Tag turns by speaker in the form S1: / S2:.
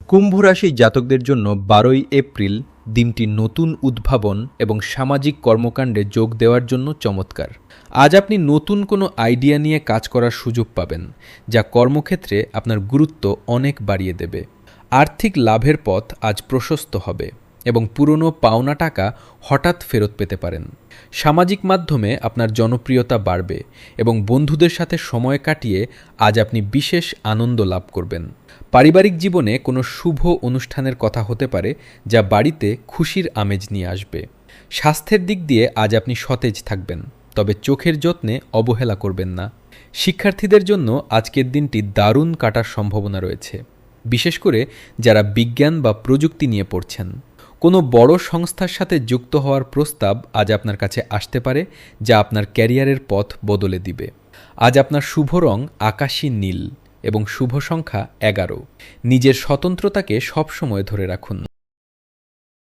S1: কুম্ভ রাশি জাতকদের জন্য 12ই এপ্রিল দিনটি নতুন উদ্ভাবন এবং সামাজিক কর্মকাণ্ডে যোগ দেওয়ার জন্য চমৎকার। আজ আপনি নতুন কোনো আইডিয়া নিয়ে কাজ করার সুযোগ পাবেন, যা কর্মক্ষেত্রে আপনার গুরুত্ব অনেক বাড়িয়ে দেবে। আর্থিক লাভের পথ আজ প্রশস্ত হবে এবং পুরনো পাওনা টাকা হঠাৎ ফেরত পেতে পারেন। সামাজিক মাধ্যমে আপনার জনপ্রিয়তা বাড়বে এবং বন্ধুদের সাথে সময় কাটিয়ে আজ আপনি বিশেষ আনন্দ লাভ করবেন। পারিবারিক জীবনে কোনো শুভ অনুষ্ঠানের কথা হতে পারে, যা বাড়িতে খুশির আমেজ নিয়ে আসবে। স্বাস্থ্যের দিক দিয়ে আজ আপনি সতেজ থাকবেন, তবে চোখের যত্নে অবহেলা করবেন না। শিক্ষার্থীদের জন্য আজকের দিনটি দারুণ কাটার সম্ভাবনা রয়েছে, বিশেষ করে যারা বিজ্ঞান বা প্রযুক্তি নিয়ে পড়ছেন। কোনো বড় সংস্থার সাথে যুক্ত হওয়ার প্রস্তাব আজ আপনার কাছে আসতে পারে, যা আপনার ক্যারিয়ারের পথ বদলে দিবে। আজ আপনার শুভ রং আকাশী নীল এবং শুভ সংখ্যা 11। নিজের স্বতন্ত্রতাকে সবসময় ধরে রাখুন।